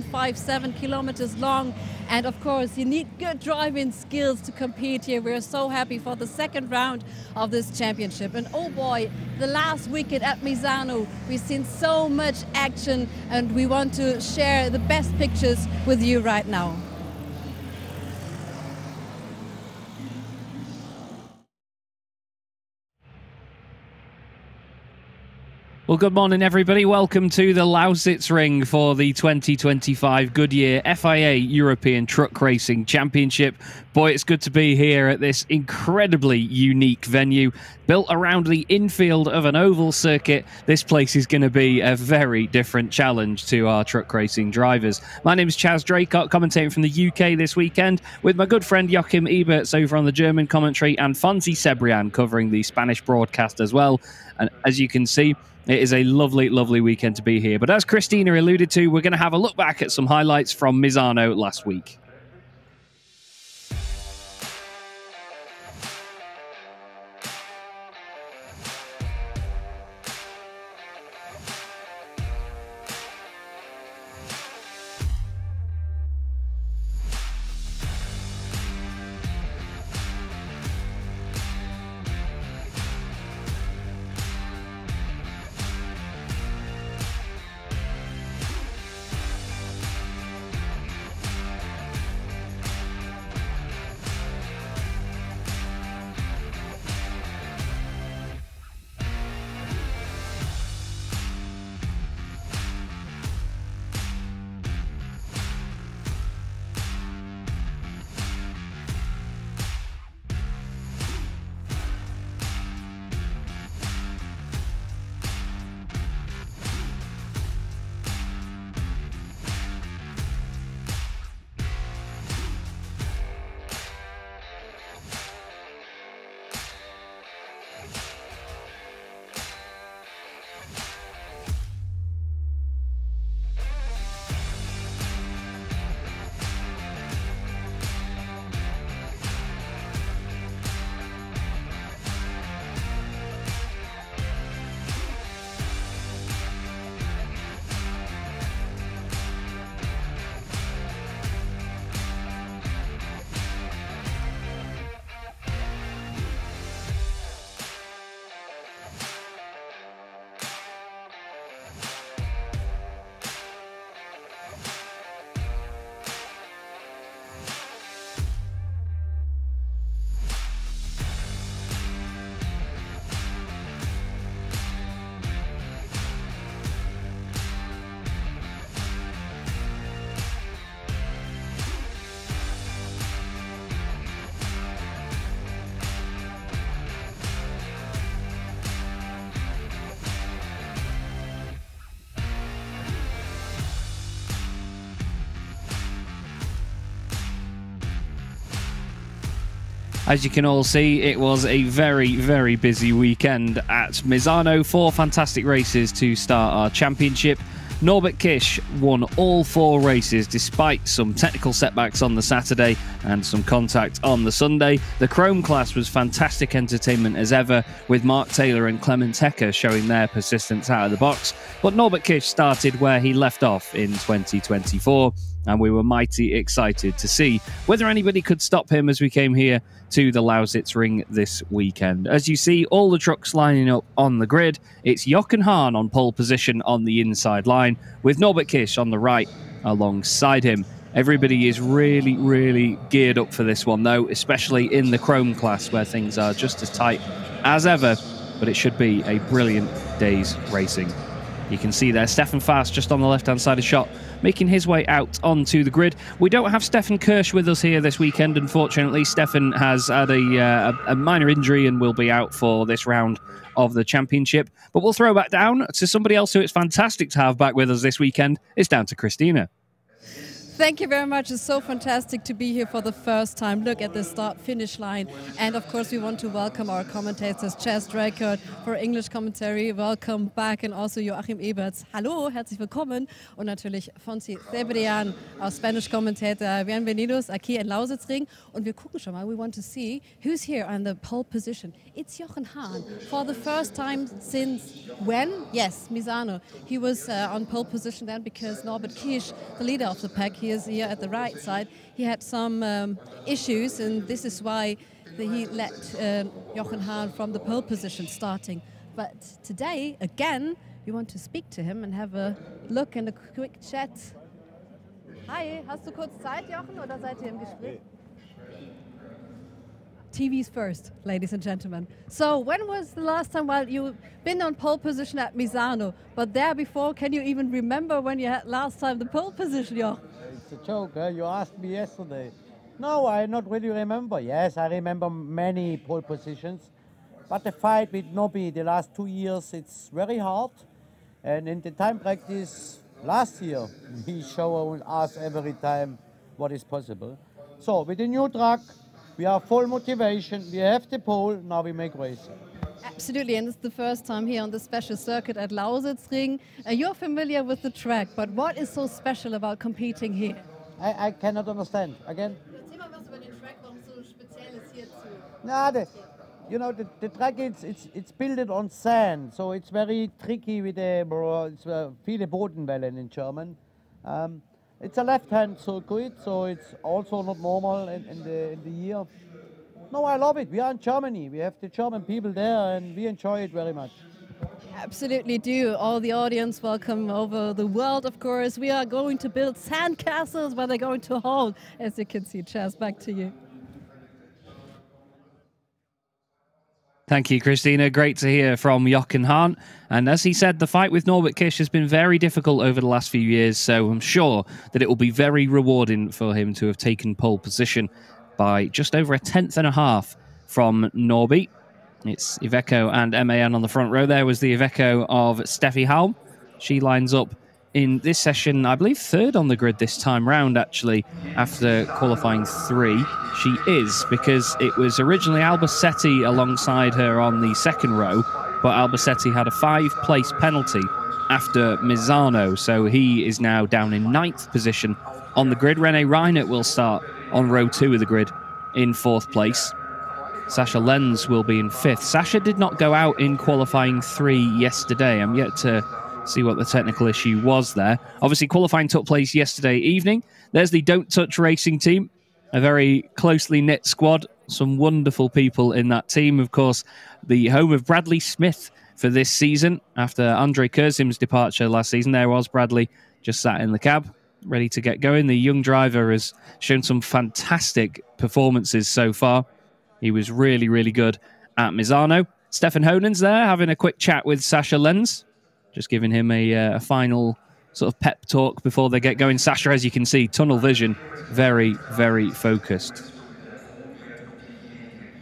1.57 kilometers long. And of course, you need good driving skills to compete here. We're so happy for the second round of this championship. And oh boy, the last weekend at Misano, we've seen so much action, and we want to share the best pictures with you right now. Well, good morning, everybody. Welcome to the Lausitzring for the 2025 Goodyear FIA European Truck Racing Championship. Boy, it's good to be here at this incredibly unique venue. Built around the infield of an oval circuit, this place is going to be a very different challenge to our truck racing drivers. My name is Chaz Draycott, commentating from the UK this weekend, with my good friend Joachim Eberts over on the German commentary, and Fonzie Cebrian covering the Spanish broadcast as well. And as you can see, it is a lovely, lovely weekend to be here. But as Christina alluded to, we're going to have a look back at some highlights from Misano last week. As you can all see, it was a very, very busy weekend at Misano. 4 fantastic races to start our championship. Norbert Kish won all 4 races despite some technical setbacks on the Saturday and some contact on the Sunday. The Chrome class was fantastic entertainment as ever, with Mark Taylor and Clement Hecker showing their persistence out of the box. But Norbert Kish started where he left off in 2024, and we were mighty excited to see whether anybody could stop him as we came here to the Lausitzring this weekend. As you see, all the trucks lining up on the grid. It's Jochen Hahn on pole position on the inside line, with Norbert Kish on the right alongside him. Everybody is really, really geared up for this one, though, especially in the Chrome class, where things are just as tight as ever, but it should be a brilliant day's racing. You can see there Stefan Fast just on the left-hand side of shot, making his way out onto the grid. We don't have Stefan Kirsch with us here this weekend, unfortunately. Stefan has had a minor injury and will be out for this round of the championship. But we'll throw back down to somebody else who it's fantastic to have back with us this weekend. It's down to Christina. Thank you very much. It's so fantastic to be here for the first time. Look at the start-finish line. And of course, we want to welcome our commentators, Chas Dracourt for English commentary. Welcome back. And also Joachim Eberts. Hallo, herzlich willkommen. Und natürlich Fonsi Cebrian, our Spanish commentator. Bienvenidos aquí en Lausitzring. Und wir gucken schon mal. We want to see who's here on the pole position. It's Jochen Hahn. For the first time since when? Yes, Misano. He was on pole position then because Norbert Kisch, the leader of the pack, he is here at the right side. He had some issues, and this is why he let Jochen Hahn from the pole position starting. But today, again, we want to speak to him and have a look and a quick chat. Hi, hast du kurz Zeit, Jochen, oder seid ihr im Gespräch? TV's first, ladies and gentlemen. So when was the last time, well, you've been on pole position at Misano, but there before, can you even remember when you had last time the pole position, Jochen? It's a joke, you asked me yesterday. No, I not really remember. Yes, I remember many pole positions, but the fight with Nobby the last 2 years, it's very hard. And in the time practice last year, he showed us every time what is possible. So with the new truck, we are full motivation, we have the pole, now we make racing. Absolutely, and it's the first time here on the special circuit at Lausitzring. You're familiar with the track, but what is so special about competing here? I cannot understand. Again? Erzähl mal was über den Track, warum so speziell ist hier zu. No, the track it's built on sand, so it's very tricky with viele Bodenwellen in German. It's a left-hand circuit, so it's also not normal in the year. No, I love it. We are in Germany. We have the German people there, and we enjoy it very much. Absolutely do. All the audience welcome over the world, of course. We are going to build sand castles where they're going to hold, as you can see. Chas, back to you. Thank you, Christina. Great to hear from Jochen Hahn. And as he said, the fight with Norbert Kisch has been very difficult over the last few years, so I'm sure that it will be very rewarding for him to have taken pole position by just over a tenth and a half from Norby. It's Iveco and MAN on the front row. There was the Iveco of Steffi Halm. She lines up in this session, I believe, third on the grid this time round, actually, after qualifying 3. She is, because it was originally Albacete alongside her on the second row, but Albacete had a 5-place penalty after Misano, so he is now down in 9th position on the grid. René Reinert will start on row 2 of the grid in 4th place. Sasha Lenz will be in 5th. Sasha did not go out in qualifying 3 yesterday. I'm yet to see what the technical issue was there. Obviously, qualifying took place yesterday evening. There's the Don't Touch Racing team, a very closely knit squad. Some wonderful people in that team. Of course, the home of Bradley Smith for this season. After Andre Kurzim's departure last season, there was Bradley just sat in the cab, ready to get going. The young driver has shown some fantastic performances so far. He was really, really good at Misano. Stefan Honen's there having a quick chat with Sasha Lenz, just giving him a final sort of pep talk before they get going. Sasha, as you can see, tunnel vision, very, very focused.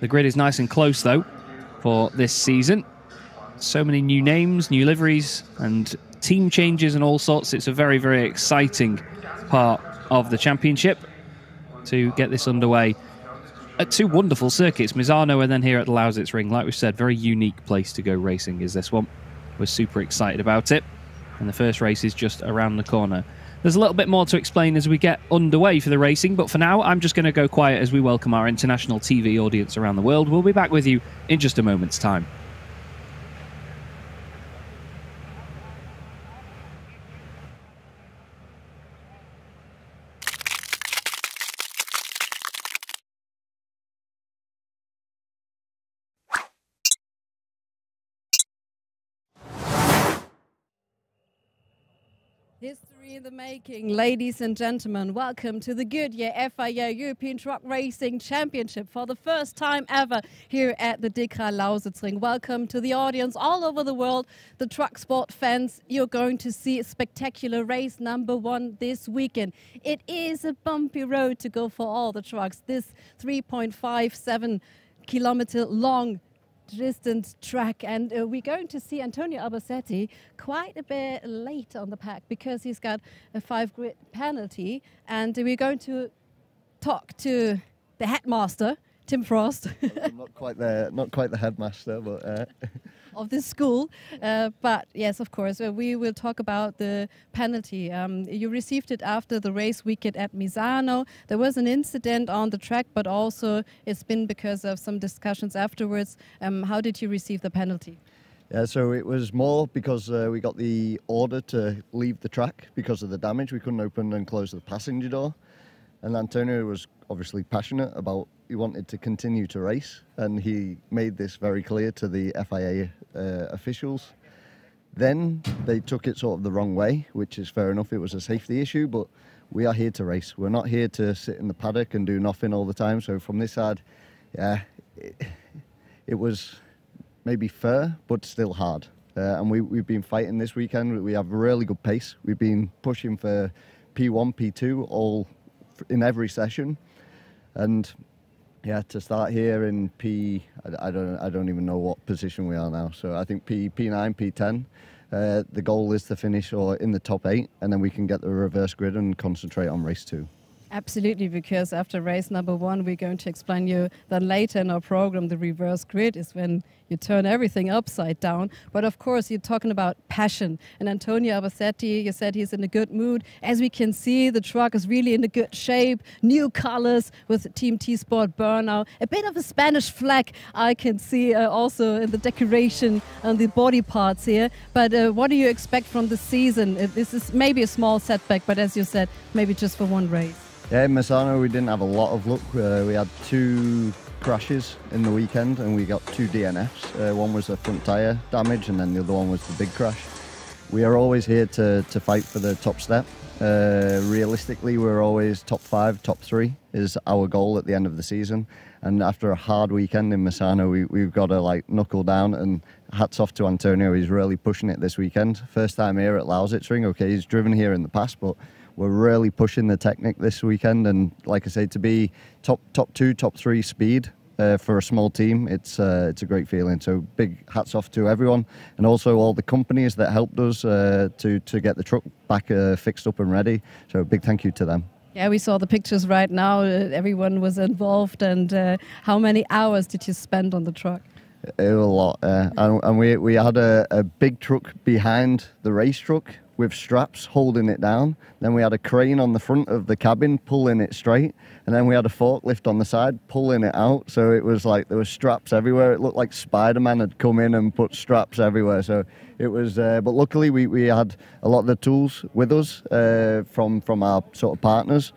The grid is nice and close, though, for this season. So many new names, new liveries, and team changes and all sorts. It's a very, very exciting part of the championship to get this underway at 2 wonderful circuits, Misano and then here at the Lausitzring. Like we said, very unique place to go racing is this one. We're super excited about it, and the first race is just around the corner. There's a little bit more to explain as we get underway for the racing, but for now, I'm just going to go quiet as we welcome our international TV audience around the world. We'll be back with you in just a moment's time. History in the making, ladies and gentlemen. Welcome to the Goodyear FIA European Truck Racing Championship for the first time ever here at the DEKRA Lausitzring. Welcome to the audience all over the world, the truck sport fans. You're going to see a spectacular race number 1 this weekend. It is a bumpy road to go for all the trucks. This 3.57 kilometer long distant track, and we're going to see Antonio Albacete quite a bit late on the pack because he's got a 5-grid penalty, and we're going to talk to the headmaster, Tim Frost. I'm not quite the headmaster, but of this school, but yes, of course, we will talk about the penalty. You received it after the race weekend at Misano. There was an incident on the track, but also it's been because of some discussions afterwards. How did you receive the penalty? Yeah, so it was more because we got the order to leave the track because of the damage. We couldn't open and close the passenger door. And Antonio was obviously passionate about, he wanted to continue to race, and he made this very clear to the FIA officials. Then they took it sort of the wrong way, which is fair enough. It was a safety issue, but we are here to race. We're not here to sit in the paddock and do nothing all the time. So from this side, yeah, it was maybe fair, but still hard. And we've been fighting this weekend. We have really good pace. We've been pushing for P1, P2 all in every session, and yeah, to start here in P, I don't even know what position we are now. So I think P9, P10. The goal is to finish or in the top 8, and then we can get the reverse grid and concentrate on race 2. Absolutely, because after race number 1, we're going to explain you that later in our program, the reverse grid is when you turn everything upside down. But of course, you're talking about passion. And Antonio Albacete, you said he's in a good mood. As we can see, the truck is really in a good shape. New colors with Team T-Sport burnout. A bit of a Spanish flag I can see also in the decoration on the body parts here. But what do you expect from the season? This is maybe a small setback, but as you said, maybe just for one race. Yeah, in Misano we didn't have a lot of luck. We had 2 crashes in the weekend and we got 2 DNFs. One was a front tyre damage and then the other one was the big crash. We are always here to fight for the top step. Realistically, we're always top 5, top 3 is our goal at the end of the season. And after a hard weekend in Misano, we've got to knuckle down, and hats off to Antonio. He's really pushing it this weekend. First time here at Lausitzring. Okay, he's driven here in the past, but we're really pushing the technique this weekend, and like I say, to be top 2, top 3 speed for a small team, it's a great feeling. So big hats off to everyone, and also all the companies that helped us to get the truck back fixed up and ready. So big thank you to them. Yeah, we saw the pictures right now. Everyone was involved, and how many hours did you spend on the truck? It was a lot, and we had a big truck behind the race truck with straps holding it down. Then we had a crane on the front of the cabin pulling it straight, and then we had a forklift on the side pulling it out. So it was like there were straps everywhere. It looked like Spider-Man had come in and put straps everywhere. So it was, but luckily we had a lot of the tools with us from our sort of partners.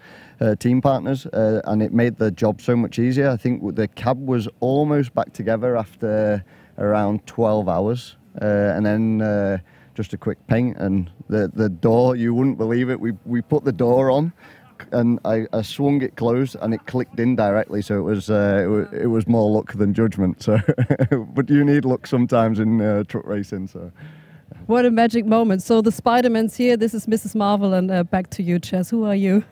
Team partners, and it made the job so much easier. I think the cab was almost back together after around 12 hours, and then just a quick paint, and the door, you wouldn't believe it, we put the door on and I swung it closed and it clicked in directly, so it was more luck than judgment. So but you need luck sometimes in truck racing. So what a magic moment. So the Spider-Man's here. This is Mrs. Marvel, and back to you, Chess. Who are you?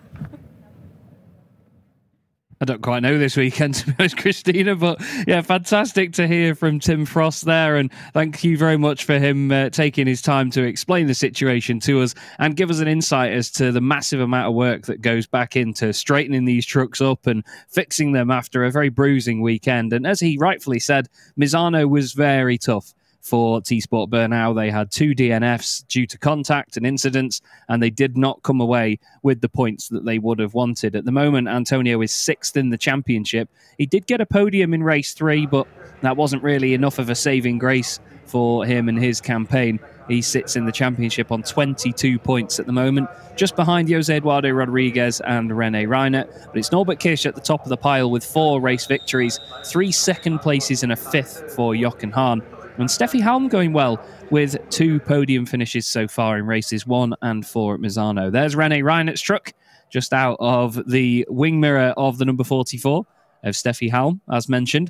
I don't quite know this weekend, to be honest, Christina, but yeah, fantastic to hear from Tim Frost there, and thank you very much for him taking his time to explain the situation to us and give us an insight as to the massive amount of work that goes back into straightening these trucks up and fixing them after a very bruising weekend. And as he rightfully said, Misano was very tough for T-Sport Bernau. They had 2 DNFs due to contact and incidents, and they did not come away with the points that they would have wanted. At the moment, Antonio is 6th in the championship. He did get a podium in race 3, but that wasn't really enough of a saving grace for him and his campaign. He sits in the championship on 22 points at the moment, just behind Jose Eduardo Rodriguez and René Reinert. But it's Norbert Kisch at the top of the pile with 4 race victories, 3 second places and a 5th for Jochen Hahn. And Steffi Halm going well with 2 podium finishes so far in races 1 and 4 at Misano. There's René Reinert's truck just out of the wing mirror of the number 44 of Steffi Halm, as mentioned.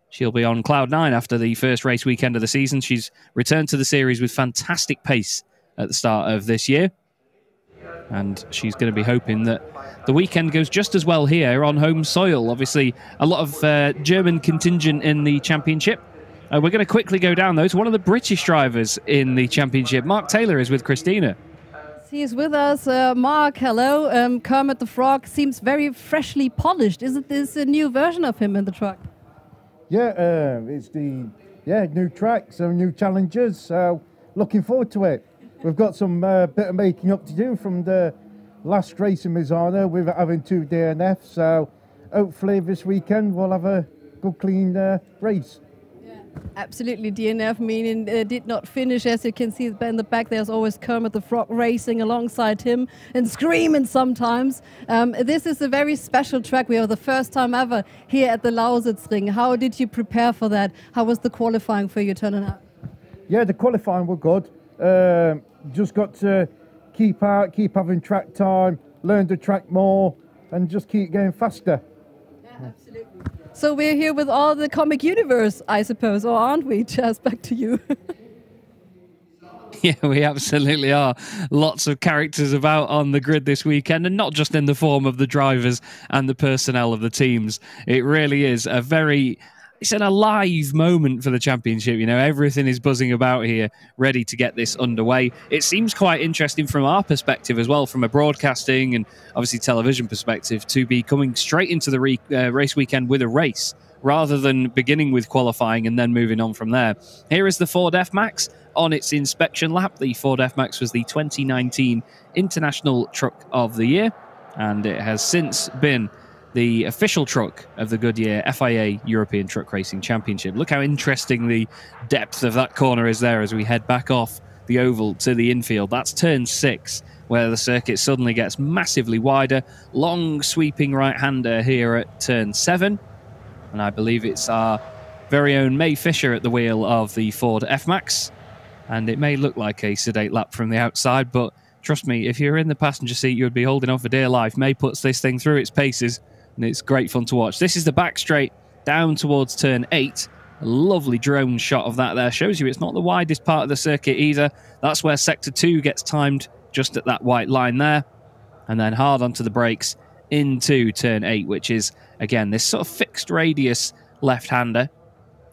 She'll be on cloud 9 after the first race weekend of the season. She's returned to the series with fantastic pace at the start of this year. And she's going to be hoping that the weekend goes just as well here on home soil. Obviously, a lot of German contingent in the championship. We're going to quickly go down those. One of the British drivers in the championship, Mark Taylor, is with Christina. He's with us. Mark, hello. Kermit the Frog seems very freshly polished. Isn't this a new version of him in the truck? Yeah, it's the new track, some new challenges. So looking forward to it. We've got some bit of making up to do from the last race in Misano with having 2 DNFs. So hopefully this weekend we'll have a good clean race. Absolutely, DNF meaning did not finish. As you can see in the back, there's always Kermit the Frog racing alongside him and screaming sometimes. This is a very special track. We are the first time ever here at the Lausitzring. How did you prepare for that? How was the qualifying for you turning up? Yeah, the qualifying were good. Just got to keep having track time, learn the track more, and just keep getting faster. Yeah, absolutely. So we're here with all the comic universe, I suppose, or aren't we? Chaz, back to you. Yeah, we absolutely are. Lots of characters about on the grid this weekend, and not just in the form of the drivers and the personnel of the teams. It really is it's an alive moment for the championship. You know, everything is buzzing about here, ready to get this underway. It seems quite interesting from our perspective as well, from a broadcasting and obviously television perspective, to be coming straight into the race weekend with a race, rather than beginning with qualifying and then moving on from there. Here is the Ford F-Max on its inspection lap. The Ford F-Max was the 2019 International Truck of the Year, and it has since been the official truck of the Goodyear FIA European Truck Racing Championship. Look how interesting the depth of that corner is there as we head back off the oval to the infield. That's turn 6, where the circuit suddenly gets massively wider. Long sweeping right-hander here at turn 7. And I believe it's our very own May Fisher at the wheel of the Ford F-Max. And it may look like a sedate lap from the outside, but trust me, if you're in the passenger seat, you would be holding on for dear life. May puts this thing through its paces, and it's great fun to watch. This is the back straight down towards turn 8. A lovely drone shot of that there. Shows you it's not the widest part of the circuit either. That's where sector 2 gets timed, just at that white line there. And then hard onto the brakes into turn 8, which is, again, this sort of fixed radius left-hander.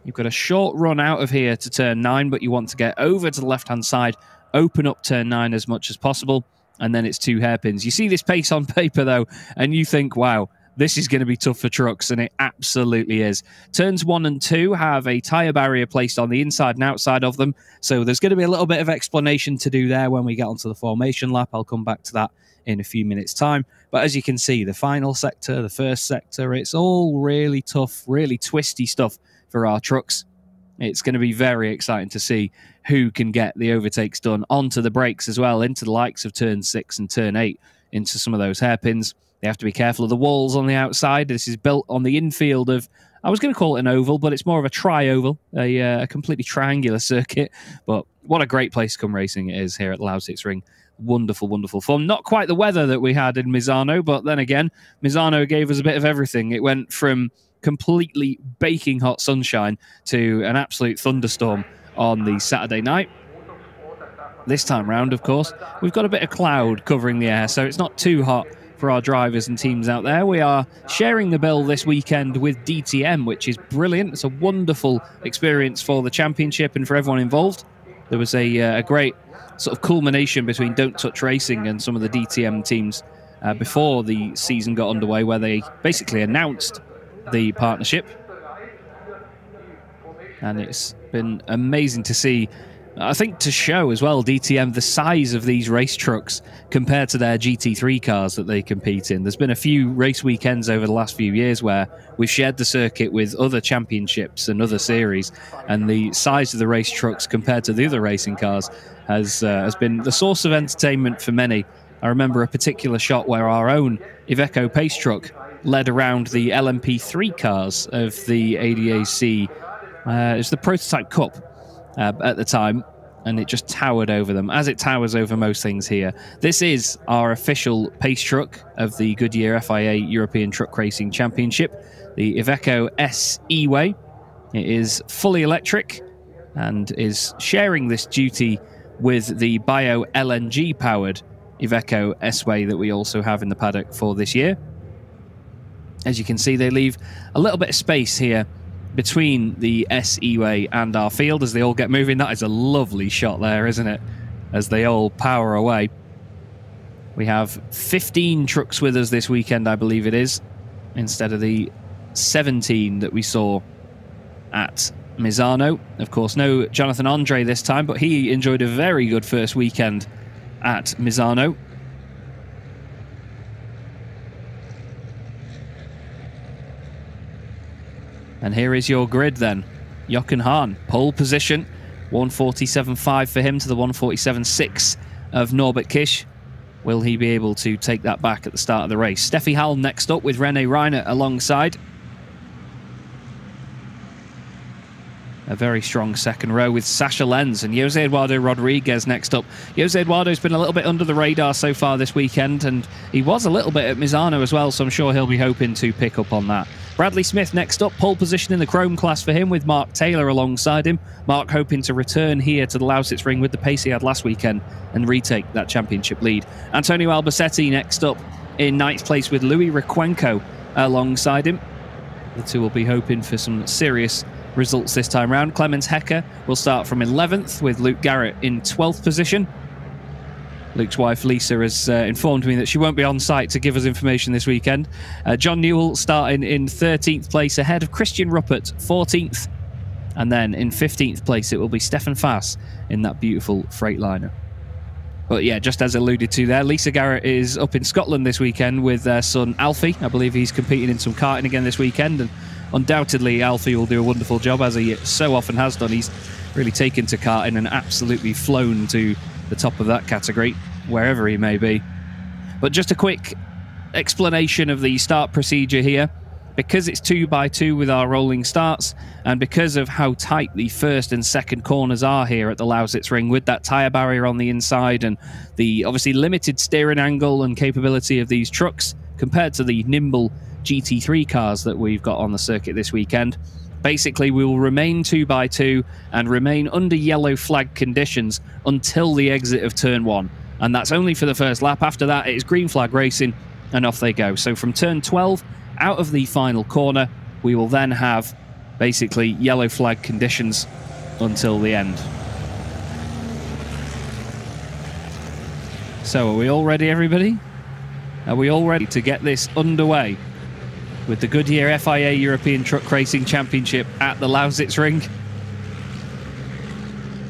You've got a short run out of here to turn 9, but you want to get over to the left-hand side, open up turn 9 as much as possible, and then it's 2 hairpins. You see this pace on paper, though, and you think, wow, this is going to be tough for trucks, and it absolutely is. Turns 1 and 2 have a tyre barrier placed on the inside and outside of them, so there's going to be a little bit of explanation to do there when we get onto the formation lap. I'll come back to that in a few minutes' time. But as you can see, the final sector, the first sector, it's all really tough, really twisty stuff for our trucks. It's going to be very exciting to see who can get the overtakes done onto the brakes as well, into the likes of turn 6 and turn 8, into some of those hairpins. They have to be careful of the walls on the outside. This is built on the infield of, I was going to call it an oval, but it's more of a tri-oval, a completely triangular circuit. But what a great place to come racing it is here at Lausitzring. Wonderful, wonderful fun. Not quite the weather that we had in Misano, but then again, Misano gave us a bit of everything. It went from completely baking hot sunshine to an absolute thunderstorm on the Saturday night. This time round, of course, we've got a bit of cloud covering the air, so it's not too hot for our drivers and teams out there. We are sharing the bill this weekend with DTM, which is brilliant. It's a wonderful experience for the championship and for everyone involved. There was a great sort of culmination between Don't Touch Racing and some of the DTM teams before the season got underway, where they basically announced the partnership. And it's been amazing to see, I think, to show as well, DTM, the size of these race trucks compared to their GT3 cars that they compete in. There's been a few race weekends over the last few years where we've shared the circuit with other championships and other series, and the size of the race trucks compared to the other racing cars has been the source of entertainment for many. I remember a particular shot where our own Iveco pace truck led around the LMP3 cars of the ADAC. It was the Prototype Cup at the time, and it just towered over them, as it towers over most things here. This is our official pace truck of the Goodyear FIA European Truck Racing Championship, the Iveco S E-Way. It is fully electric and is sharing this duty with the bio-LNG powered Iveco S-Way that we also have in the paddock for this year. As you can see, they leave a little bit of space here between the SE-Way and our field as they all get moving. That is a lovely shot there, isn't it? As they all power away. We have 15 trucks with us this weekend, I believe it is, instead of the 17 that we saw at Misano. Of course, no Jonathan Andre this time, but he enjoyed a very good first weekend at Misano. And here is your grid then. Jochen Hahn, pole position, 147.5 for him to the 147.6 of Norbert Kisch. Will he be able to take that back at the start of the race? Steffi Halm next up with René Reiner alongside. A very strong second row with Sasha Lenz and Jose Eduardo Rodriguez next up. Jose Eduardo's been a little bit under the radar so far this weekend, and he was a little bit at Misano as well, so I'm sure he'll be hoping to pick up on that. Bradley Smith next up, pole position in the Chrome class for him with Mark Taylor alongside him. Mark hoping to return here to the Lausitzring with the pace he had last weekend and retake that championship lead. Antonio Albacete next up in ninth place with Louis Requenco alongside him. The two will be hoping for some serious results this time round. Clemens Hecker will start from 11th with Luke Garrett in 12th position. Luke's wife Lisa has informed me that she won't be on site to give us information this weekend. John Newell starting in 13th place ahead of Christian Ruppert, 14th. And then in 15th place it will be Stefan Fass in that beautiful Freightliner. But yeah, just as alluded to there, Lisa Garrett is up in Scotland this weekend with their son Alfie. I believe he's competing in some karting again this weekend, and undoubtedly Alfie will do a wonderful job, as he so often has done. He's really taken to karting and absolutely flown to the top of that category, wherever he may be. But just a quick explanation of the start procedure here. Because it's 2x2 with our rolling starts, and because of how tight the first and second corners are here at the Lausitzring, with that tyre barrier on the inside and the obviously limited steering angle and capability of these trucks compared to the nimble GT3 cars that we've got on the circuit this weekend, basically we will remain 2x2 and remain under yellow flag conditions until the exit of turn 1. And that's only for the first lap. After that, it is green flag racing, and off they go. So from turn 12 out of the final corner, we will then have basically yellow flag conditions until the end. So are we all ready, everybody? Are we all ready to get this underway with the Goodyear FIA European Truck Racing Championship at the Lausitzring?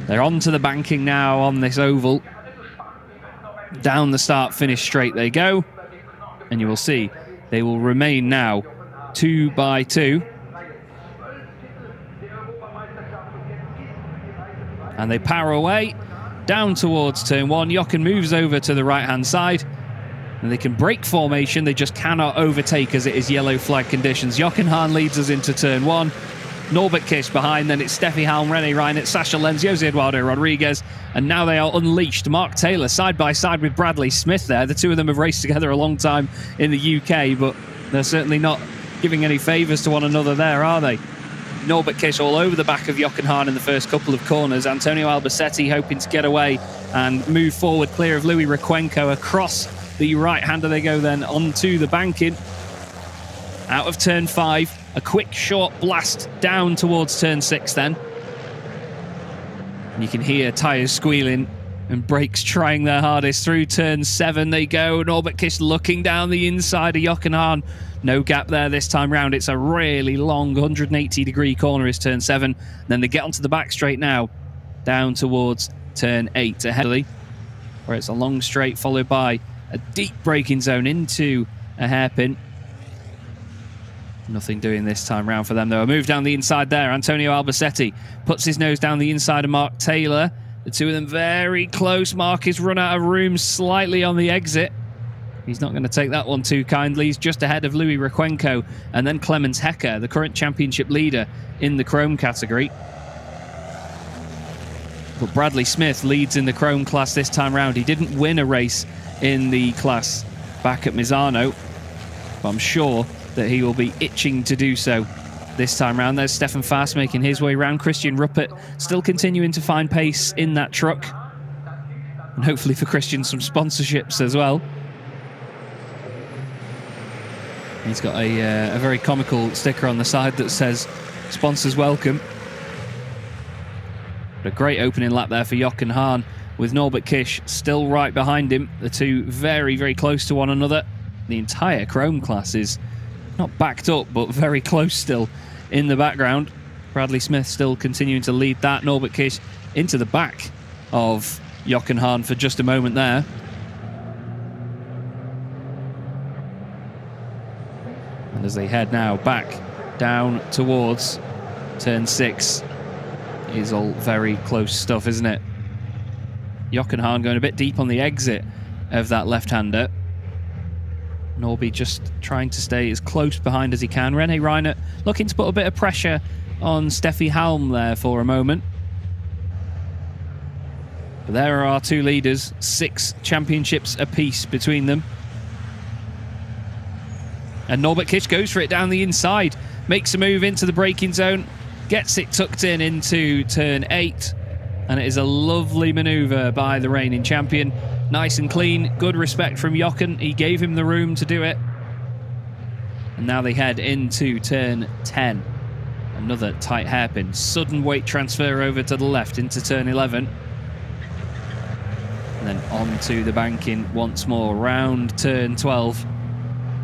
They're on to the banking now on this oval. Down the start-finish straight they go. And you will see they will remain now 2x2. And they power away down towards turn 1. Jochen moves over to the right-hand side. And they can break formation. They just cannot overtake as it is yellow flag conditions. Jochen Hahn leads us into turn 1. Norbert Kisch behind, then it's Steffi Halm, René Reiner, Sasha Lenz, Jose Eduardo Rodriguez, and now they are unleashed. Mark Taylor side by side with Bradley Smith there. The two of them have raced together a long time in the UK, but they're certainly not giving any favours to one another there, are they? Norbert Kisch all over the back of Jochen Hahn in the first couple of corners. Antonio Albacete hoping to get away and move forward clear of Louis Requenco. Across the right-hander they go then onto the banking. Out of turn 5. A quick short blast down towards turn 6 then. And you can hear tyres squealing and brakes trying their hardest. Through turn 7 they go. Norbert Kisch looking down the inside of Jochen Hahn. No gap there this time round. It's a really long 180-degree corner is turn 7. Then they get onto the back straight now. Down towards turn 8 ahead of where it's a long straight followed by a deep braking zone into a hairpin. Nothing doing this time round for them, though. A move down the inside there. Antonio Albacete puts his nose down the inside of Mark Taylor. The two of them very close. Mark has run out of room slightly on the exit. He's not going to take that one too kindly. He's just ahead of Louis Requenco and then Clemens Hecker, the current championship leader in the Chrome category. But Bradley Smith leads in the Chrome class this time round. He didn't win a race in the class back at Misano, but I'm sure that he will be itching to do so this time round. There's Stefan Fass making his way round. Christian Ruppert still continuing to find pace in that truck. And hopefully for Christian some sponsorships as well. He's got a very comical sticker on the side that says Sponsors welcome. But a great opening lap there for Jochen Hahn, with Norbert Kisch still right behind him. The two very, very close to one another. The entire Chrome class is not backed up, but very close still in the background. Bradley Smith still continuing to lead that. Norbert Kisch into the back of Jochen Hahn for just a moment there. And as they head now back down towards turn 6, is all very close stuff, isn't it? Jochen Hahn going a bit deep on the exit of that left-hander. Norby just trying to stay as close behind as he can. René Reinert looking to put a bit of pressure on Steffi Halm there for a moment. But there are our two leaders, 6 championships apiece between them. And Norbert Kisch goes for it down the inside, makes a move into the braking zone, gets it tucked in into turn 8, and it is a lovely manoeuvre by the reigning champion. Nice and clean, good respect from Jochen. He gave him the room to do it. And now they head into turn 10. Another tight hairpin. Sudden weight transfer over to the left into turn 11. And then on to the banking once more, round turn 12.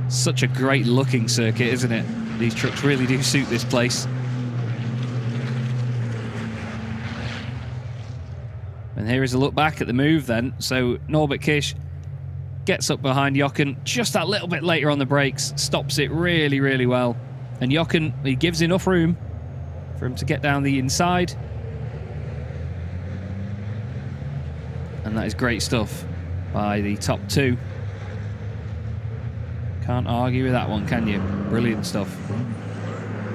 Such a great looking circuit, isn't it? These trucks really do suit this place. And here is a look back at the move then. So Norbert Kisch gets up behind Jochen just that little bit later on the brakes, stops it really, really well. And Jochen, he gives enough room for him to get down the inside. And that is great stuff by the top two. Can't argue with that one, can you? Brilliant stuff.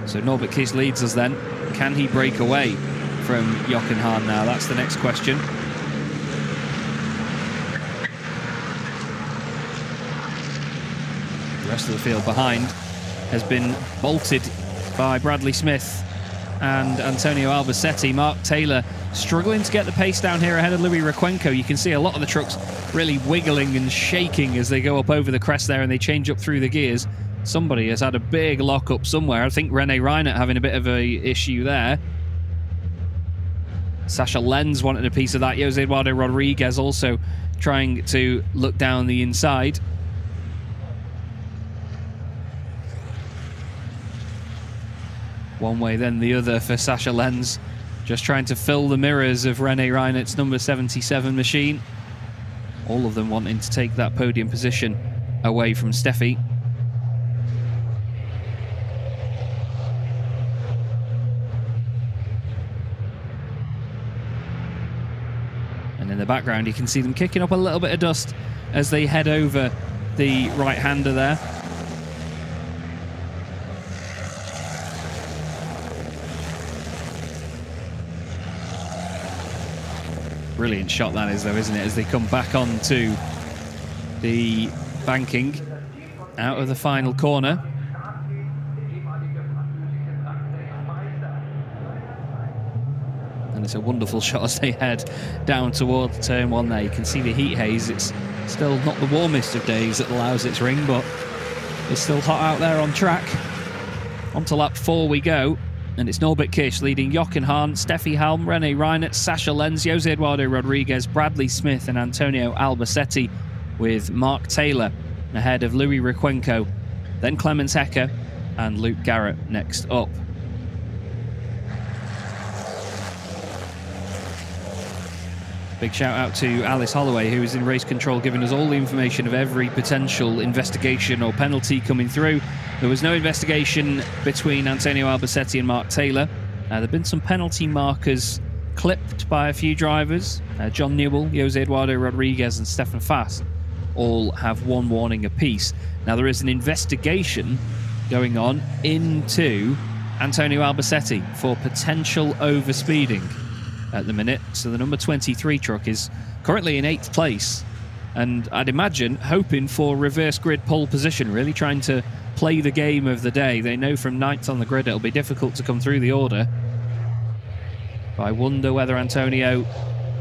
So Norbert Kisch leads us then. Can he break away from Jochen Hahn now? That's the next question. The rest of the field behind has been bolted by Bradley Smith and Antonio Albacete. Mark Taylor struggling to get the pace down here ahead of Louis Requenco. You can see a lot of the trucks really wiggling and shaking as they go up over the crest there and they change up through the gears. Somebody has had a big lock-up somewhere. I think René Reinert having a bit of a issue there. Sasha Lenz wanted a piece of that. Jose Eduardo Rodriguez also trying to look down the inside. One way then the other for Sasha Lenz, just trying to fill the mirrors of René Reinert's number 77 machine. All of them wanting to take that podium position away from Steffi. And in the background you can see them kicking up a little bit of dust as they head over the right-hander there. Brilliant shot that is though, isn't it, as they come back onto the banking out of the final corner. And it's a wonderful shot as they head down towards turn 1 there. You can see the heat haze. It's still not the warmest of days at the Lausitzring, but it's still hot out there on track. On to lap 4 we go. And it's Norbert Kisch leading Jochen Hahn, Steffi Halm, René Reinert, Sasha Lenz, Jose Eduardo Rodriguez, Bradley Smith and Antonio Albacete, with Mark Taylor ahead of Louis Requenco, then Clemens Hecker and Luke Garrett next up. Big shout out to Alice Holloway, who is in race control, giving us all the information of every potential investigation or penalty coming through. There was no investigation between Antonio Albacete and Mark Taylor. There have been some penalty markers clipped by a few drivers. John Newell, Jose Eduardo Rodriguez and Stefan Fass all have 1 warning apiece. Now there is an investigation going on into Antonio Albacete for potential overspeeding at the minute. So the number 23 truck is currently in 8th place, and I'd imagine hoping for reverse grid pole position, really trying to play the game of the day. They know from 9th on the grid it'll be difficult to come through the order. But I wonder whether Antonio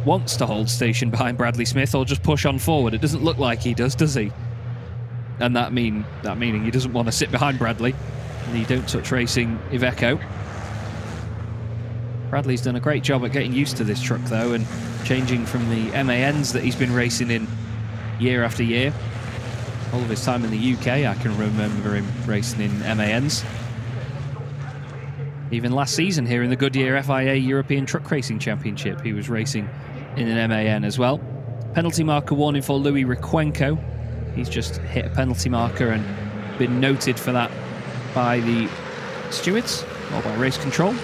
wants to hold station behind Bradley Smith or just push on forward. It doesn't look like he does he? And that meaning he doesn't want to sit behind Bradley and the Don't Touch Racing Iveco. Bradley's done a great job at getting used to this truck, though, and changing from the MANs that he's been racing in year after year. All of his time in the UK, I can remember him racing in MANs. Even last season here in the Goodyear FIA European Truck Racing Championship, he was racing in an MAN as well. Penalty marker warning for Louis Requenco. He's just hit a penalty marker and been noted for that by the stewards or by race control.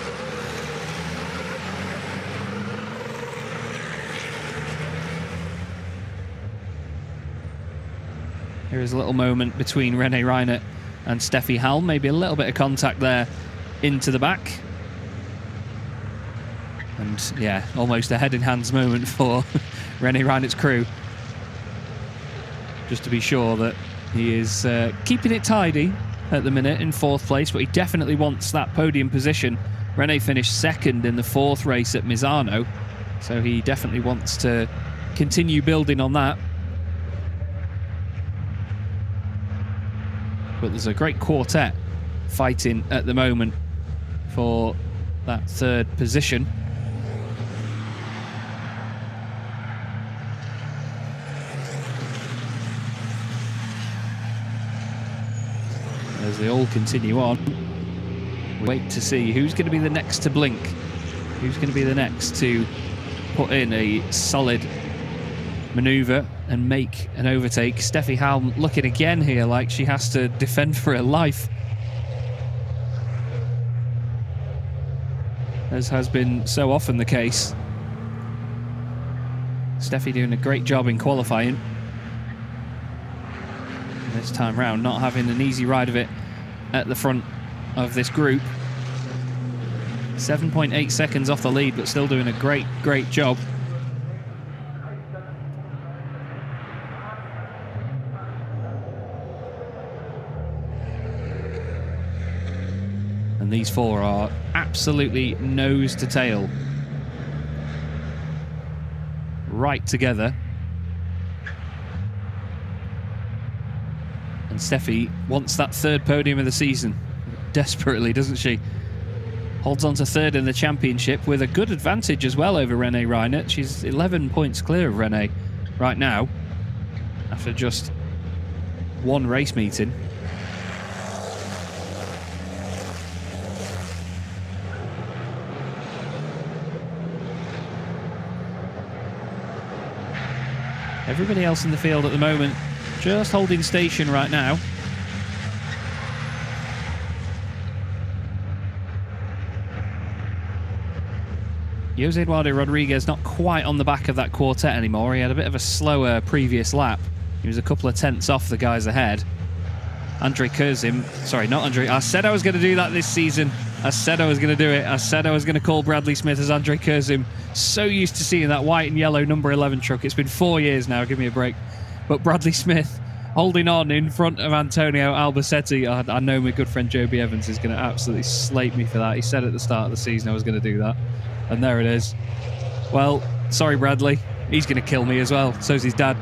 Here is a little moment between René Reinert and Steffi Halm. Maybe a little bit of contact there into the back. And yeah, almost a head-in-hands moment for René Reinert's crew. Just to be sure that he is keeping it tidy at the minute in 4th place, but he definitely wants that podium position. René finished 2nd in the 4th race at Misano, so he definitely wants to continue building on that. But there's a great quartet fighting at the moment for that 3rd position. As they all continue on, wait to see who's going to be the next to blink, who's going to be the next to put in a solid manoeuvre and make an overtake. Steffi Halm looking again here like she has to defend for her life, as has been so often the case. Steffi doing a great job in qualifying. This time round, not having an easy ride of it at the front of this group. 7.8 seconds off the lead, but still doing a great job. And these 4 are absolutely nose to tail, right together. And Steffi wants that 3rd podium of the season desperately, doesn't she? Holds on to 3rd in the championship with a good advantage as well over René Reinert. She's 11 points clear of René right now after just 1 race meeting. Everybody else in the field at the moment just holding station right now. Jose Eduardo Rodriguez not quite on the back of that quartet anymore. He had a bit of a slower previous lap. He was a couple of tenths off the guys ahead. Andre Kurzim, sorry, not Andre. I said I was going to do that this season. I said I was going to do it. I said I was going to call Bradley Smith as Andre Kurzim. So used to seeing that white and yellow number 11 truck. It's been 4 years now. Give me a break. But Bradley Smith holding on in front of Antonio Albacete. I know my good friend Joby Evans is going to absolutely slate me for that. He said at the start of the season I was going to do that. And there it is. Well, sorry, Bradley. He's going to kill me as well. So's his dad.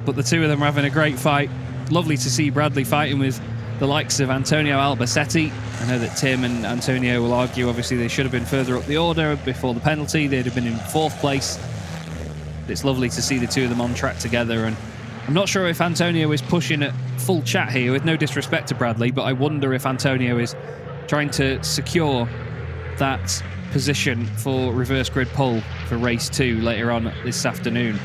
But the two of them are having a great fight. Lovely to see Bradley fighting with the likes of Antonio Albacete. I know that Tim and Antonio will argue, obviously, they should have been further up the order before the penalty. They'd have been in 4th place. But it's lovely to see the two of them on track together. And I'm not sure if Antonio is pushing at full chat here, with no disrespect to Bradley, but I wonder if Antonio is trying to secure that position for reverse grid pole for race 2 later on this afternoon.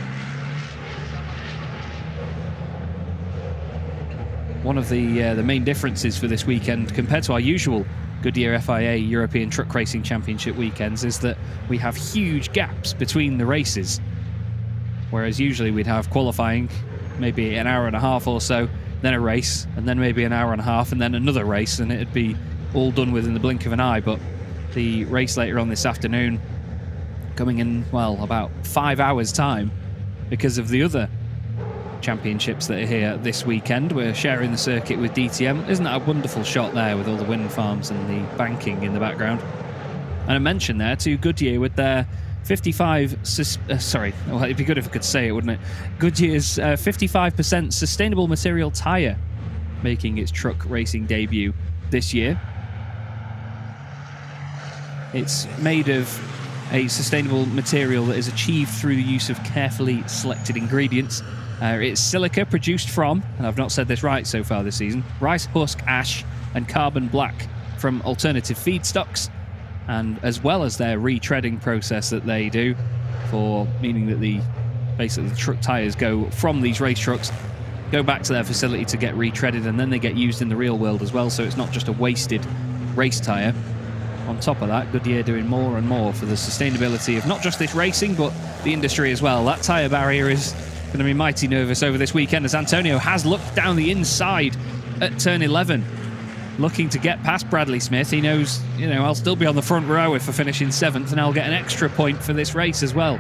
One of the main differences for this weekend compared to our usual Goodyear FIA European Truck Racing Championship weekends is that we have huge gaps between the races. Whereas usually we'd have qualifying, maybe an hour and a half or so, then a race, and then maybe an hour and a half, and then another race, and it'd be all done within the blink of an eye. But the race later on this afternoon coming in, well, about 5 hours' time because of the other championships that are here this weekend. We're sharing the circuit with DTM. Isn't that a wonderful shot there with all the wind farms and the banking in the background? And a mention there to Goodyear with their 55... sorry, well, it'd be good if I could say it, wouldn't it? Goodyear's 55% sustainable material tyre making its truck racing debut this year. It's made of a sustainable material that is achieved through the use of carefully selected ingredients. It's silica produced from, and I've not said this right so far this season, rice husk ash and carbon black from alternative feedstocks, and as well as their retreading process that they do, meaning that basically the truck tyres go from these race trucks, go back to their facility to get retreaded, and then they get used in the real world as well, so it's not just a wasted race tyre. On top of that, Goodyear doing more and more for the sustainability of not just this racing, but the industry as well. That tyre barrier is going to be mighty nervous over this weekend, as Antonio has looked down the inside at turn 11, looking to get past Bradley Smith. He knows, I'll still be on the front row if I finish in 7th, and I'll get an extra point for this race as well.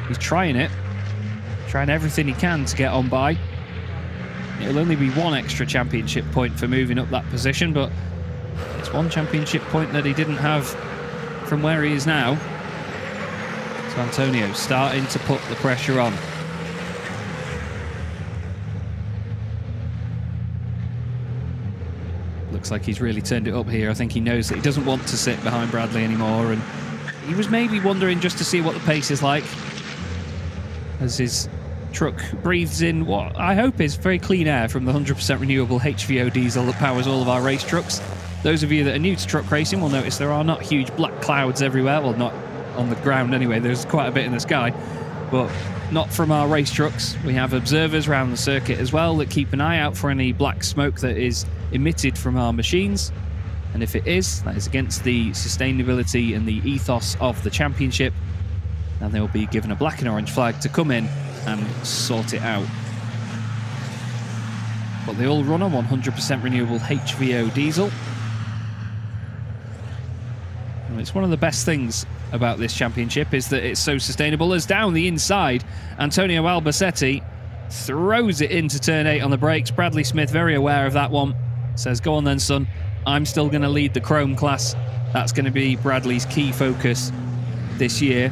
He's trying it, trying everything he can to get on by. It'll only be 1 extra championship point for moving up that position, but it's 1 championship point that he didn't have from where he is now. So Antonio starting to put the pressure on. Looks like he's really turned it up here. I think he knows that he doesn't want to sit behind Bradley anymore, and he was maybe wondering just to see what the pace is like as his truck breathes in what I hope is very clean air from the 100% renewable HVO diesel that powers all of our race trucks. Those of you that are new to truck racing will notice there are not huge black clouds everywhere. Well, not on the ground anyway. There's quite a bit in the sky, but not from our race trucks. We have observers around the circuit as well that keep an eye out for any black smoke that is emitted from our machines. And if it is, that is against the sustainability and the ethos of the championship, and they'll be given a black and orange flag to come in and sort it out. But they all run on 100% renewable HVO diesel. And it's one of the best things about this championship is that it's so sustainable, as down the inside, Antonio Albacete throws it into turn 8 on the brakes. Bradley Smith, very aware of that one, says, go on then, son. I'm still going to lead the Chrome class. That's going to be Bradley's key focus this year.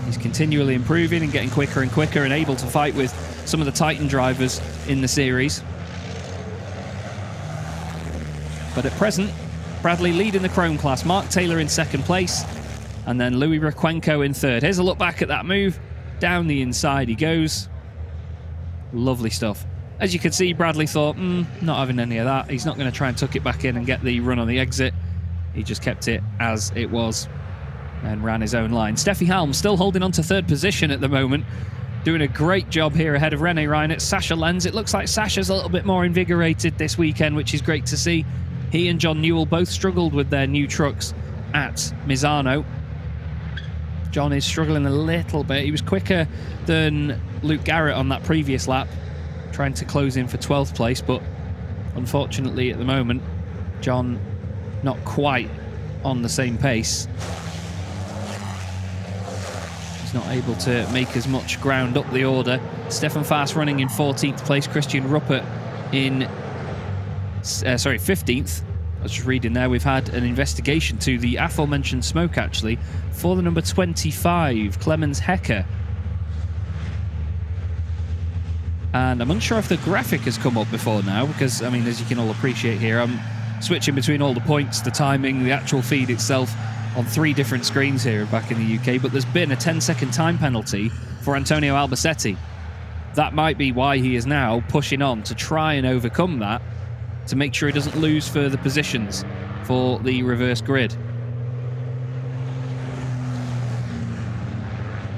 He's continually improving and getting quicker and quicker and able to fight with some of the Titan drivers in the series. But at present, Bradley leading the Chrome class, Mark Taylor in 2nd place, and then Louis Requenco in 3rd. Here's a look back at that move. Down the inside he goes. Lovely stuff. As you can see, Bradley thought, not having any of that. He's not going to try and tuck it back in and get the run on the exit. He just kept it as it was and ran his own line. Steffi Halm still holding on to 3rd position at the moment, doing a great job here ahead of Rene Reinert. Sasha Lenz, it looks like Sasha's a little bit more invigorated this weekend, which is great to see. He and John Newell both struggled with their new trucks at Misano. John is struggling a little bit. He was quicker than Luke Garrett on that previous lap, trying to close in for 12th place, but unfortunately at the moment, John not quite on the same pace. He's not able to make as much ground up the order. Stefan Faas running in 14th place, Christian Ruppert in 15th. I was just reading there, we've had an investigation to the aforementioned smoke actually for the number 25, Clemens Hecker. And I'm unsure if the graphic has come up before now, because, I mean, as you can all appreciate here, I'm switching between all the points, the timing, the actual feed itself on 3 different screens here back in the UK, but there's been a 10-second time penalty for Antonio Albacete. That might be why he is now pushing on to try and overcome that, to make sure he doesn't lose further positions for the reverse grid.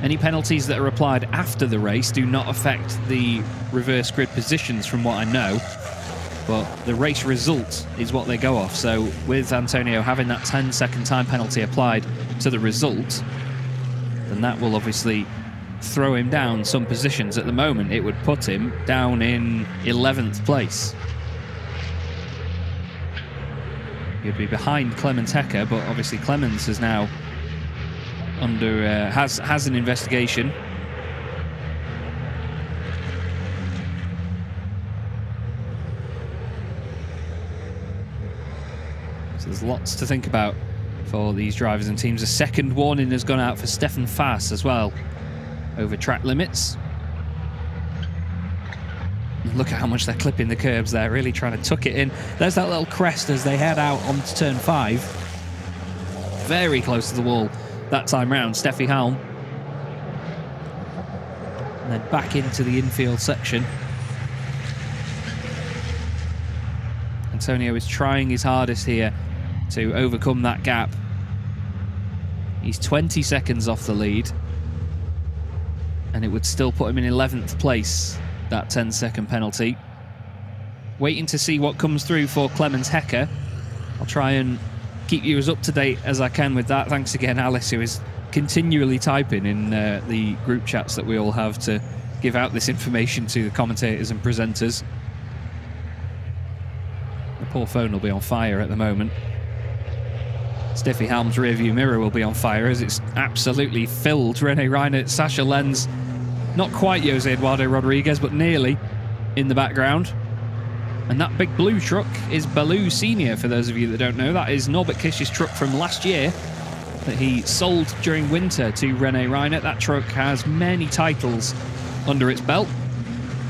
Any penalties that are applied after the race do not affect the reverse grid positions from what I know, but the race result is what they go off. So with Antonio having that 10-second time penalty applied to the result, then that will obviously throw him down some positions. At the moment, it would put him down in 11th place. He'd be behind Clemens Hecker, but obviously Clemens is now under has an investigation. So there's lots to think about for these drivers and teams. A second warning has gone out for Stefan Faas as well over track limits. Look at how much they're clipping the curbs there, really trying to tuck it in. There's that little crest as they head out onto turn 5. Very close to the wall that time round. Steffi Halm. And then back into the infield section. Antonio is trying his hardest here to overcome that gap. He's 20 seconds off the lead. And it would still put him in 11th place, that 10-second penalty. Waiting to see what comes through for Clemens Hecker. I'll try and keep you as up to date as I can with that. Thanks again, Alice, who is continually typing in the group chats that we all have to give out this information to the commentators and presenters. The poor phone will be on fire at the moment. Steffi Halm's rearview mirror will be on fire as it's absolutely filled. René Reinert, Sasha Lenz, not quite Jose Eduardo Rodriguez, but nearly in the background. And that big blue truck is Baloo Senior, for those of you that don't know. That is Norbert Kisch's truck from last year that he sold during winter to René Reinert. That truck has many titles under its belt.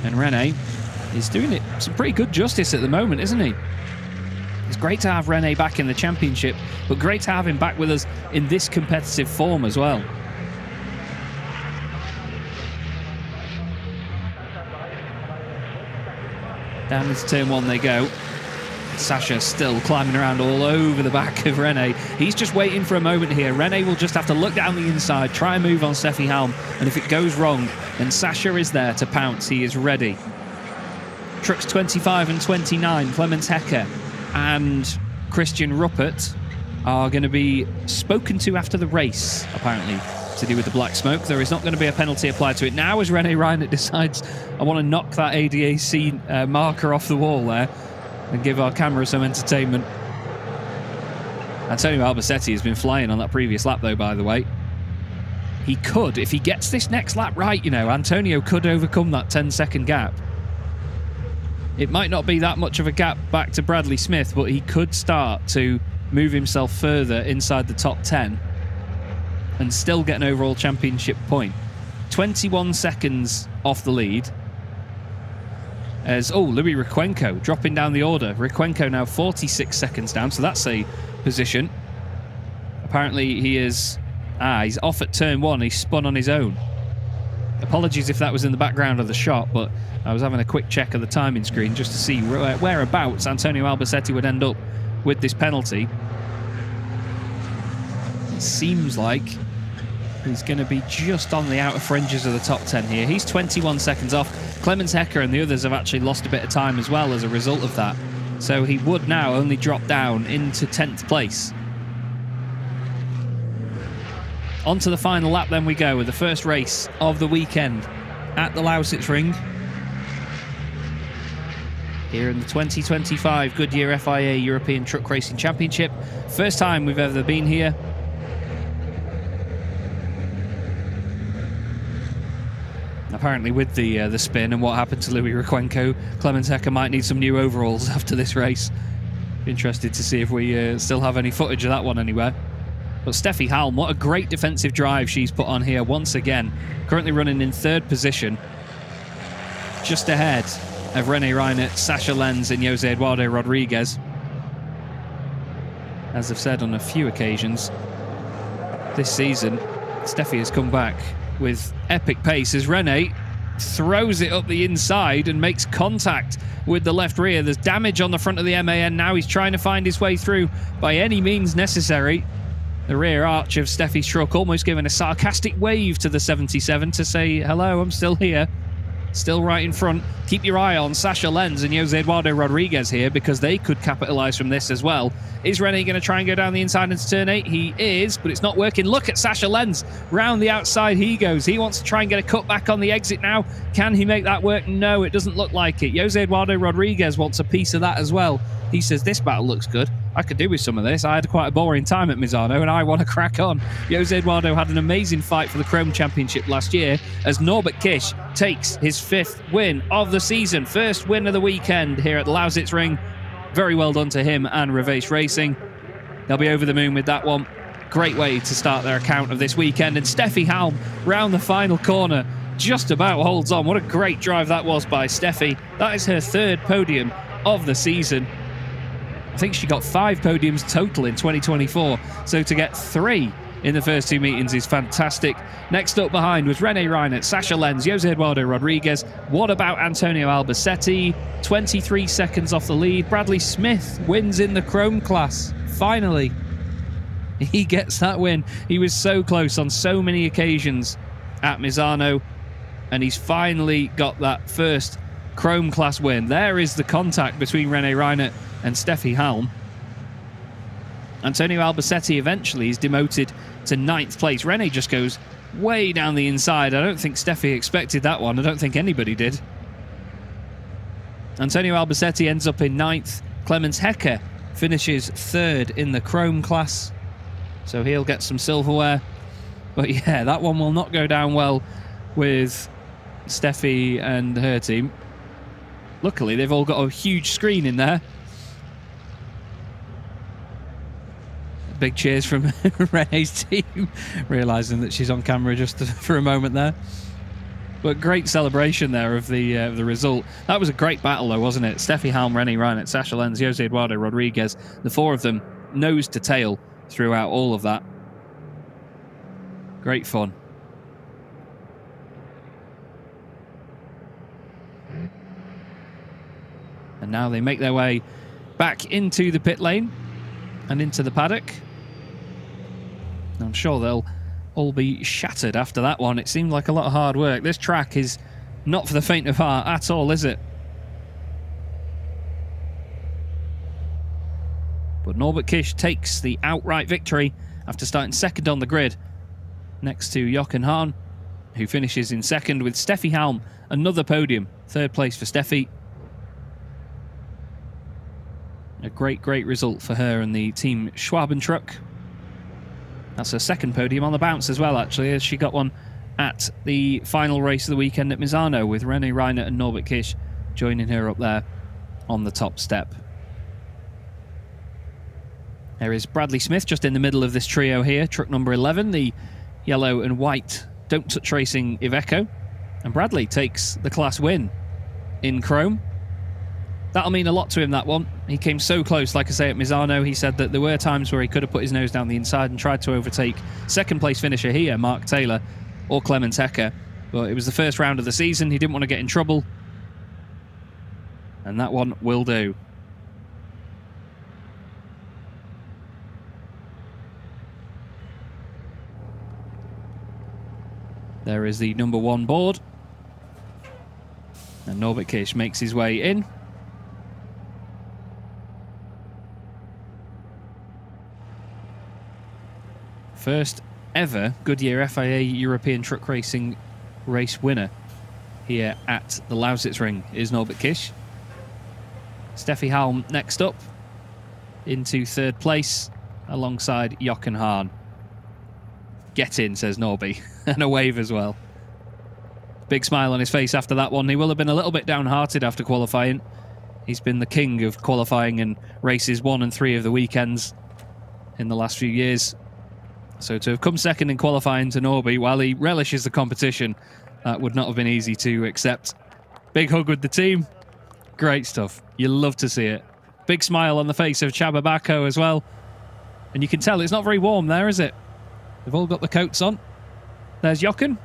And René is doing it some pretty good justice at the moment, isn't he? It's great to have René back in the championship, but great to have him back with us in this competitive form as well. Down into turn 1 they go. Sasha still climbing around all over the back of René. He's just waiting for a moment here. René will just have to look down the inside, try and move on Steffi Halm, and if it goes wrong, then Sasha is there to pounce. He is ready. Trucks 25 and 29, Clemens Hecker and Christian Ruppert are going to be spoken to after the race, apparently, to do with the black smoke. There is not going to be a penalty applied to it now as René Reinert decides, I want to knock that ADAC marker off the wall there and give our camera some entertainment. Antonio Albacete has been flying on that previous lap, though, by the way. He could, if he gets this next lap right, you know, Antonio could overcome that 10-second gap. It might not be that much of a gap back to Bradley Smith, but he could start to move himself further inside the top 10 and still get an overall championship point. 21 seconds off the lead. As, Louis Requenco dropping down the order. Requenco now 46 seconds down, so that's a position. Apparently he is... he's off at turn 1. He spun on his own. Apologies if that was in the background of the shot, but I was having a quick check of the timing screen just to see whereabouts Antonio Albacete would end up with this penalty. It seems like he's going to be just on the outer fringes of the top 10 here. He's 21 seconds off. Clemens Hecker and the others have actually lost a bit of time as well as a result of that. So he would now only drop down into 10th place. On to the final lap then we go with the first race of the weekend at the Lausitzring. Here in the 2025 Goodyear FIA European Truck Racing Championship. First time we've ever been here. Apparently with the spin and what happened to Louis Requenco, Clemens Hecker might need some new overalls after this race. Interested to see if we still have any footage of that one anywhere. But Steffi Halm, what a great defensive drive she's put on here once again. Currently running in 3rd position. Just ahead of René Reinert, Sasha Lenz and Jose Eduardo Rodriguez. As I've said on a few occasions this season, Steffi has come back with epic pace as René throws it up the inside and makes contact with the left rear. There's damage on the front of the MAN now. He's trying to find his way through by any means necessary. The rear arch of Steffi's truck almost giving a sarcastic wave to the 77 to say, hello, I'm still here. Still right in front. Keep your eye on Sasha Lenz and Jose Eduardo Rodriguez here because they could capitalise from this as well. Is René going to try and go down the inside into turn 8? He is, but it's not working. Look at Sasha Lenz. Round the outside he goes. He wants to try and get a cut back on the exit now. Can he make that work? No, it doesn't look like it. Jose Eduardo Rodriguez wants a piece of that as well. He says, this battle looks good. I could do with some of this. I had quite a boring time at Misano and I want to crack on. Jose Eduardo had an amazing fight for the Chrome Championship last year as Norbert Kisch takes his 5th win of the season. First win of the weekend here at the Lausitzring. Very well done to him and Revace Racing. They'll be over the moon with that one. Great way to start their account of this weekend. And Steffi Halm round the final corner just about holds on. What a great drive that was by Steffi. That is her third podium of the season. I think she got 5 podiums total in 2024. So to get 3 in the first 2 meetings is fantastic. Next up behind was René Reinert, Sasha Lenz, Jose Eduardo Rodriguez. What about Antonio Albacete? 23 seconds off the lead. Bradley Smith wins in the Chrome class. Finally, he gets that win. He was so close on so many occasions at Misano, and he's finally got that first Chrome class win. There is the contact between René Reinert and Steffi Halm. Antonio Albacete eventually is demoted to 9th place. René just goes way down the inside. I don't think Steffi expected that one. I don't think anybody did. Antonio Albacete ends up in 9th. Clemens Hecker finishes 3rd in the Chrome class, so he'll get some silverware. But yeah, that one will not go down well with Steffi and her team. Luckily, they've all got a huge screen in there. Big cheers from René's team, realising that she's on camera just for a moment there. But great celebration there of the result. That was a great battle though, wasn't it? Steffi Halm, René Reinert, Sasha Lenz, Jose Eduardo Rodriguez. The 4 of them nose to tail throughout all of that. Great fun. And now they make their way back into the pit lane and into the paddock. I'm sure they'll all be shattered after that one. It seemed like a lot of hard work. This track is not for the faint of heart at all, is it? But Norbert Kish takes the outright victory after starting 2nd on the grid, next to Jochen Hahn, who finishes in 2nd with Steffi Halm, another podium. 3rd place for Steffi. A great, great result for her and the Team Schwabentruck. That's her 2nd podium on the bounce as well, actually, as she got one at the final race of the weekend at Misano, with René Reinert and Norbert Kish joining her up there on the top step. There is Bradley Smith just in the middle of this trio here, truck number 11, the yellow and white Don't Touch Racing Iveco. And Bradley takes the class win in Chrome. That'll mean a lot to him, that one. He came so close, like I say, at Misano. He said that there were times where he could have put his nose down the inside and tried to overtake 2nd place finisher here, Mark Taylor, or Clemens Hecker. But it was the first round of the season. He didn't want to get in trouble. And that one will do. There is the number 1 board. And Norbert Kish makes his way in. First ever Goodyear FIA European Truck Racing race winner here at the Lausitzring is Norbert Kish. Steffi Halm next up into 3rd place alongside Jochen Hahn. Get in, says Norby, and a wave as well. Big smile on his face after that one. He will have been a little bit downhearted after qualifying. He's been the king of qualifying in races 1 and 3 of the weekends in the last few years. So to have come 2nd in qualifying to Norby, while he relishes the competition, that would not have been easy to accept. Big hug with the team. Great stuff. You love to see it. Big smile on the face of Csaba Bako as well. And you can tell it's not very warm there, is it? They've all got the coats on. There's Jochen,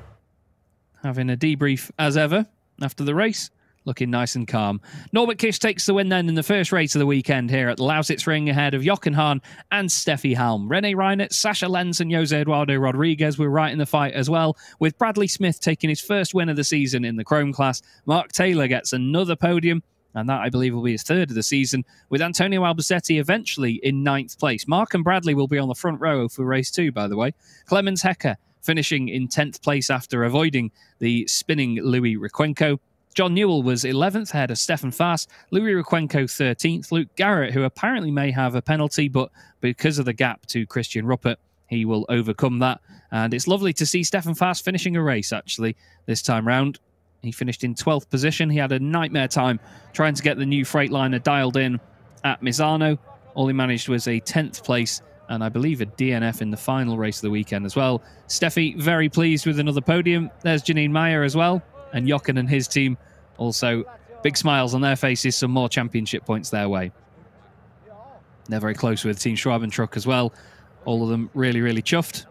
having a debrief as ever after the race, looking nice and calm. Norbert Kish takes the win then in the first race of the weekend here at the Lausitzring, ahead of Jochen Hahn and Steffi Halm. René Reinert, Sasha Lenz and Jose Eduardo Rodriguez were right in the fight as well, with Bradley Smith taking his first win of the season in the Chrome class. Mark Taylor gets another podium, and that, I believe, will be his 3rd of the season, with Antonio Albacete eventually in 9th place. Mark and Bradley will be on the front row for race 2, by the way. Clemens Hecker finishing in 10th place after avoiding the spinning Louis Requenco. John Newell was 11th, ahead of Stefan Faas. Louis Requenco 13th. Luke Garrett, who apparently may have a penalty, but because of the gap to Christian Ruppert, he will overcome that. And it's lovely to see Stefan Faas finishing a race, actually, this time round. He finished in 12th position. He had a nightmare time trying to get the new Freightliner dialed in at Misano. All he managed was a 10th place and I believe a DNF in the final race of the weekend as well. Steffi, very pleased with another podium. There's Janine Meyer as well, and Jochen and his team also big smiles on their faces, some more championship points their way. They're very close with Team Schwab and Truck as well. All of them really, really chuffed.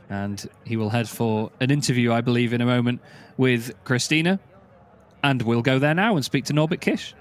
And he will head for an interview, I believe, in a moment with Christina. And we'll go there now and speak to Norbert Kisch.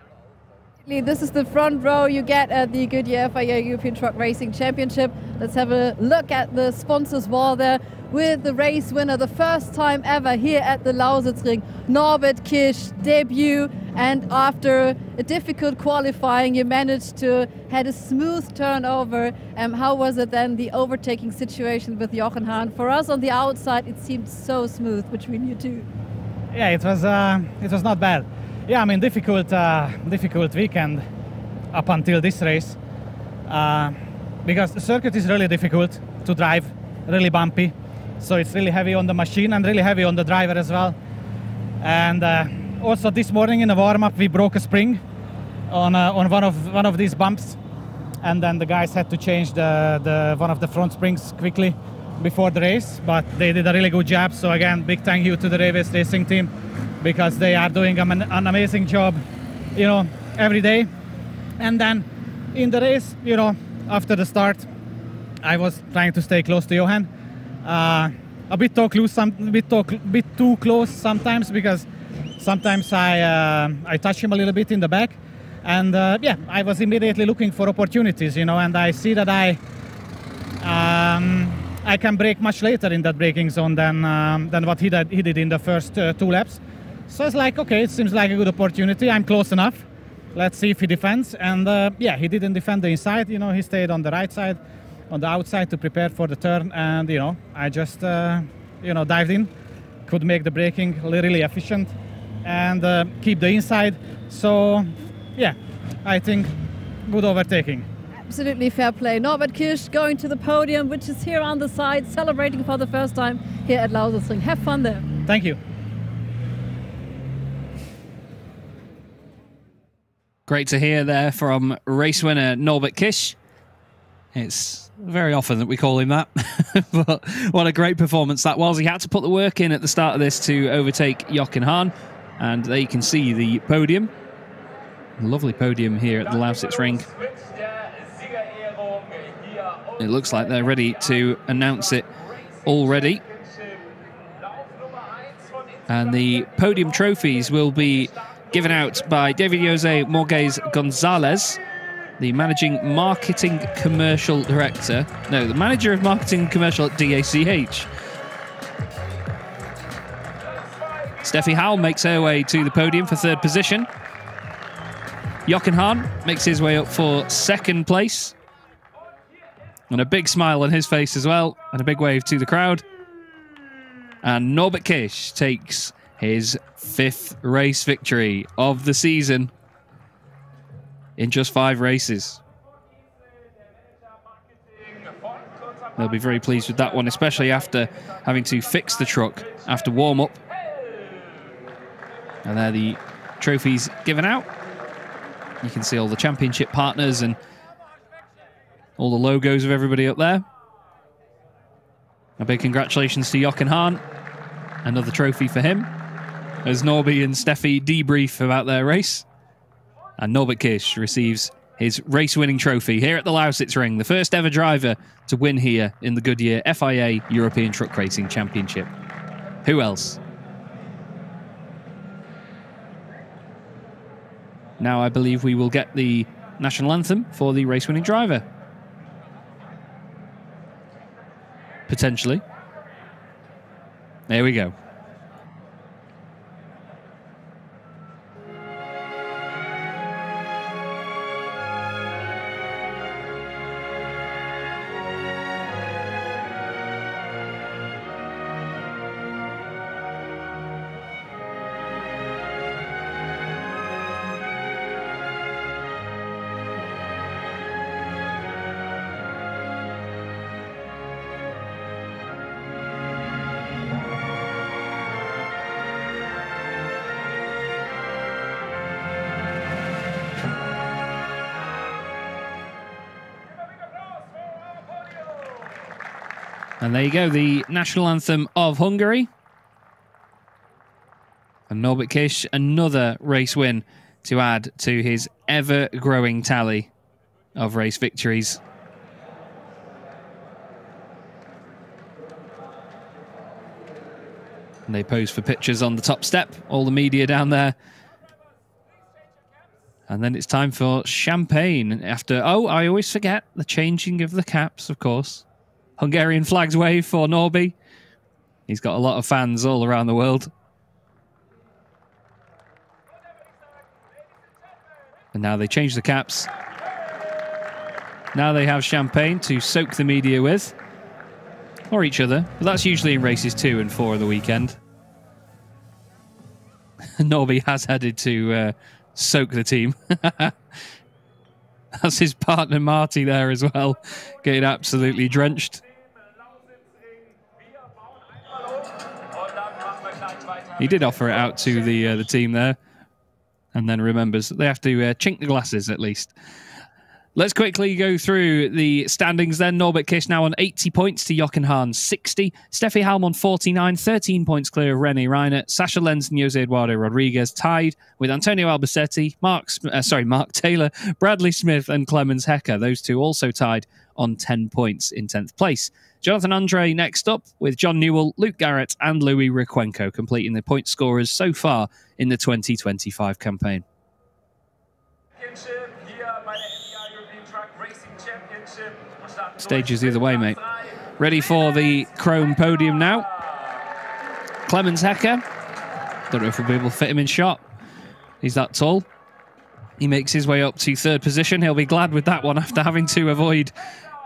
This is the front row you get at the Goodyear FIA European Truck Racing Championship. Let's have a look at the sponsors wall there with the race winner, the first time ever here at the Lausitzring, Norbert Kisch, debut. And after a difficult qualifying, you managed to had a smooth turnover. How was it then, the overtaking situation with Jochen Hahn? For us on the outside, it seemed so smooth between you two. Yeah, it was not bad. Yeah, I mean, difficult weekend up until this race, because the circuit is really difficult to drive, really bumpy. So it's really heavy on the machine and really heavy on the driver as well. And also this morning in the warm-up, we broke a spring on one of these bumps, and then the guys had to change the one of the front springs quickly before the race. But they did a really good job. So again, big thank you to the Rayways Racing team, because they are doing an amazing job, you know, every day. And then in the race, you know, after the start, I was trying to stay close to Johan, a bit too close sometimes, because sometimes I touch him a little bit in the back, and yeah, I was immediately looking for opportunities, you know, and I see that I can brake much later in that braking zone than what he did in the first 2 laps. So it's like, okay, it seems like a good opportunity. I'm close enough. Let's see if he defends. And yeah, he didn't defend the inside. You know, he stayed on the right side, on the outside to prepare for the turn. And, you know, I just, you know, dived in, could make the braking really efficient and keep the inside. So, yeah, I think good overtaking. Absolutely fair play. Norbert Kisch going to the podium, which is here on the side, celebrating for the first time here at Lausitzring. Have fun there. Thank you. Great to hear there from race winner Norbert Kisch. It's very often that we call him that, but what a great performance that was. He had to put the work in at the start of this to overtake Jochen Hahn, and there you can see the podium. A lovely podium here at the Lausitzring. It looks like they're ready to announce it already. And the podium trophies will be given out by David Jose Morguez Gonzalez, the Managing Marketing Commercial Director. No, the Manager of Marketing Commercial at DACH. Steffi Howell makes her way to the podium for 3rd position. Jochen Hahn makes his way up for 2nd place. And a big smile on his face as well, and a big wave to the crowd. And Norbert Kisch takes his 5th race victory of the season in just 5 races. They'll be very pleased with that one, especially after having to fix the truck after warm-up. And there the trophies given out. You can see all the championship partners and all the logos of everybody up there. A big congratulations to Jochen Hahn. Another trophy for him, as Norby and Steffi debrief about their race. And Norbert Kisch receives his race-winning trophy here at the Lausitzring, the first ever driver to win here in the Goodyear FIA European Truck Racing Championship. Who else? Now I believe we will get the national anthem for the race-winning driver. Potentially. There we go. And there you go, the national anthem of Hungary. And Norbert Kish, another race win to add to his ever-growing tally of race victories. And they pose for pictures on the top step, all the media down there. And then it's time for champagne after, oh, I always forget the changing of the caps, of course. Hungarian flags wave for Norby. He's got a lot of fans all around the world. And now they change the caps. Now they have champagne to soak the media with. Or each other. But that's usually in races 2 and 4 of the weekend. Norby has headed to soak the team. That's his partner Marty there as well, getting absolutely drenched. He did offer it out to the team there, and then remembers they have to chink the glasses at least. Let's quickly go through the standings then. Norbert Kish now on 80 points to Jochen Hahn 60. Steffi Halm on 49, 13 points clear of René Reiner. Sasha Lenz and Jose Eduardo Rodriguez tied with Antonio Albacetti, Mark Taylor, Bradley Smith and Clemens Hecker. Those two also tied on 10 points in 10th place. Jonathan Andre next up with John Newell, Luke Garrett and Louis Requenco completing the point scorers so far in the 2025 campaign. Stage is the other way, mate. Ready for the chrome podium now. Clemens Hecker. Don't know if we'll be able to fit him in shot. He's that tall. He makes his way up to 3rd position. He'll be glad with that one after having to avoid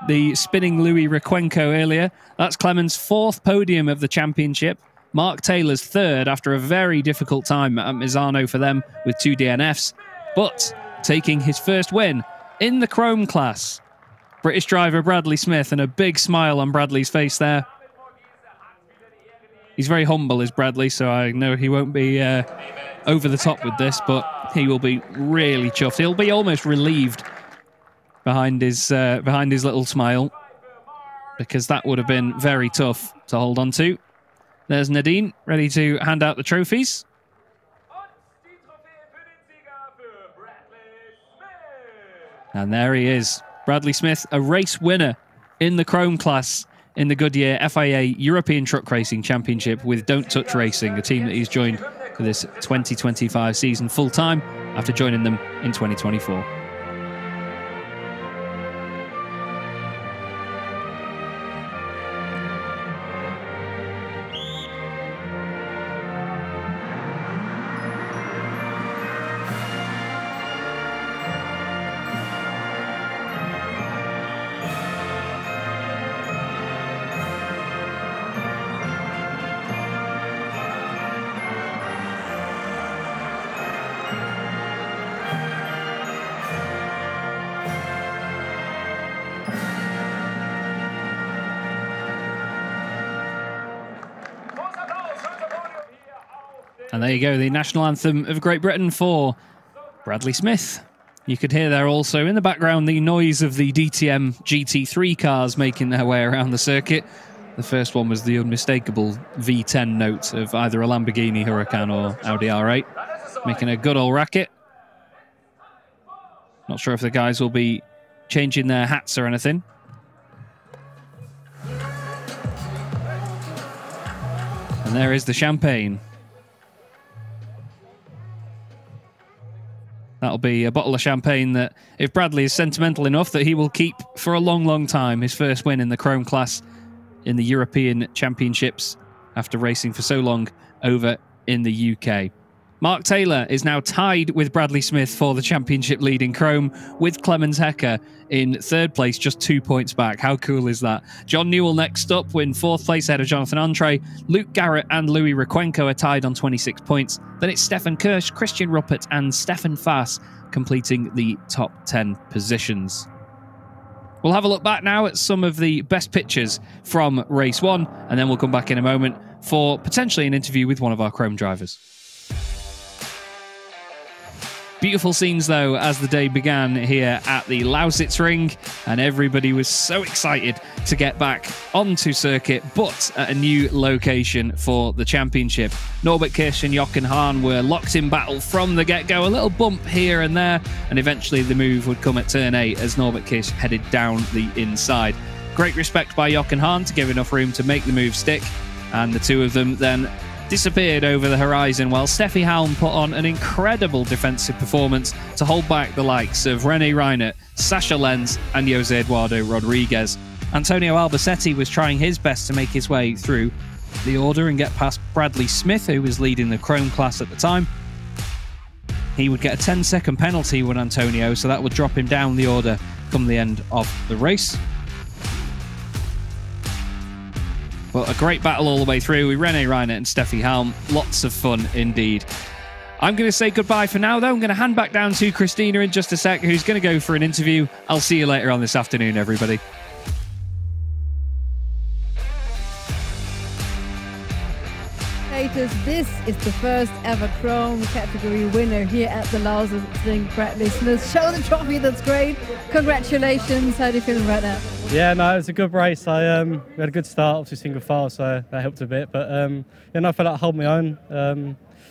the spinning Louis Requenco earlier. That's Clemens' 4th podium of the championship. Mark Taylor's 3rd after a very difficult time at Misano for them with 2 DNFs. But taking his first win in the chrome class. British driver Bradley Smith, and a big smile on Bradley's face there. He's very humble, is Bradley, so I know he won't be over the top with this, but he will be really chuffed. He'll be almost relieved behind his little smile, because that would have been very tough to hold on to. There's Nadine, ready to hand out the trophies. And there he is. Bradley Smith, a race winner in the chrome class in the Goodyear FIA European Truck Racing Championship with Don't Touch Racing, a team that he's joined for this 2025 season full-time after joining them in 2024. And there you go, the national anthem of Great Britain for Bradley Smith. You could hear there also in the background the noise of the DTM GT3 cars making their way around the circuit. The first one was the unmistakable V10 note of either a Lamborghini Huracan or Audi R8, making a good old racket. Not sure if the guys will be changing their hats or anything. And there is the champagne. That'll be a bottle of champagne that, if Bradley is sentimental enough, that he will keep for a long, long time. His first win in the chrome class in the European Championships after racing for so long over in the UK. Mark Taylor is now tied with Bradley Smith for the championship lead in chrome, with Clemens Hecker in 3rd place, just 2 points back. How cool is that? John Newell next up in 4th place ahead of Jonathan Andre. Luke Garrett and Louis Requenco are tied on 26 points. Then it's Stefan Kirsch, Christian Ruppert and Stefan Faas completing the top 10 positions. We'll have a look back now at some of the best pictures from race 1, and then we'll come back in a moment for potentially an interview with one of our chrome drivers. Beautiful scenes, though, as the day began here at the Lausitzring, and everybody was so excited to get back onto circuit, but at a new location for the championship. Norbert Kish and Jochen Hahn were locked in battle from the get-go. A little bump here and there, and eventually the move would come at turn 8 as Norbert Kish headed down the inside. Great respect by Jochen Hahn to give enough room to make the move stick, and the two of them then disappeared over the horizon while Steffi Halm put on an incredible defensive performance to hold back the likes of René Reinert, Sascha Lenz and Jose Eduardo Rodriguez. Antonio Albacete was trying his best to make his way through the order and get past Bradley Smith, who was leading the Chrome class at the time. He would get a 10-second penalty with Antonio, so that would drop him down the order come the end of the race. Well, a great battle all the way through with René Reinert and Steffi Halm. Lots of fun indeed. I'm going to say goodbye for now, though. I'm going to hand back down to Christina in just a sec, who's going to go for an interview. I'll see you later on this afternoon, everybody. This is the first ever Chrome category winner here at the Lausitzring. Bradley Smith, show the trophy. That's great. Congratulations. How do you feel right now? Yeah, no, it was a good race. We had a good start, obviously single file, so that helped a bit. But yeah, no, I felt like I held my own.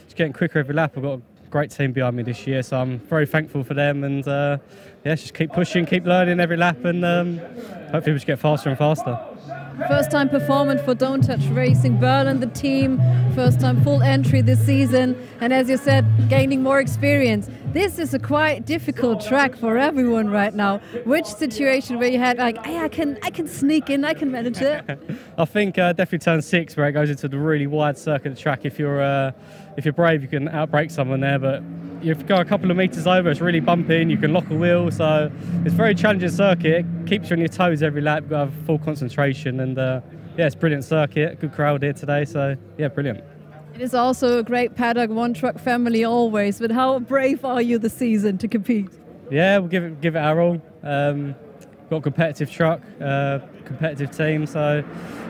Just getting quicker every lap. I've got a great team behind me this year, so I'm very thankful for them. And yeah, just keep pushing, keep learning every lap, and hopefully we just get faster and faster. First time performance for Don't Touch Racing Berlin, the team. First time full entry this season. And as you said, gaining more experience. This is a quite difficult track for everyone right now. Which situation where you had like, hey, I can sneak in, I can manage it? I think definitely turn 6, where it goes into the really wide circuit track. If you're brave, you can outbrake someone there, but if you go a couple of meters over, it's really bumping, you can lock a wheel, so it's a very challenging circuit. It keeps you on your toes every lap. You've got to have full concentration, and yeah, it's a brilliant circuit. Good crowd here today, so yeah, brilliant. It is also a great paddock, one truck family always, but how brave are you this season to compete? Yeah, we'll give it our all. Got a competitive truck, competitive team, so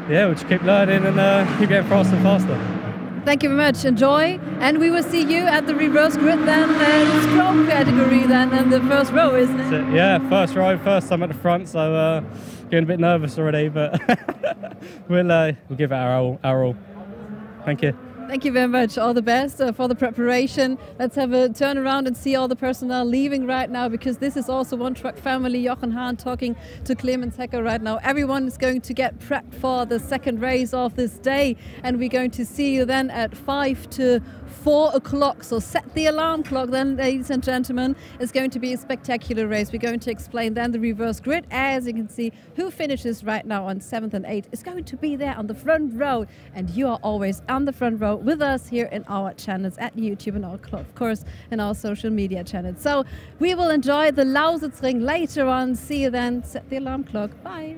yeah, we'll just keep learning and keep getting faster and faster. Thank you very much. Enjoy, and we will see you at the reverse grid then, the Chrome category then, in the first row, isn't it? Yeah, first row, first time at the front, so getting a bit nervous already, but we'll give it our all. Thank you. Thank you very much. All the best for the preparation. Let's have a turn around and see all the personnel leaving right now, because this is also one truck family. Jochen Hahn talking to Clemens Hecker right now. Everyone is going to get prepped for the second race of this day, and we're going to see you then at 5 to 4 o'clock. So set the alarm clock then, ladies and gentlemen. It's going to be a spectacular race. We're going to explain then the reverse grid. As you can see, who finishes right now on 7th and 8th is going to be there on the front row, and you are always on the front row with us here in our channels at YouTube and of course in our social media channels. So we will enjoy the Lausitzring later on. See you then. Set the alarm clock. Bye.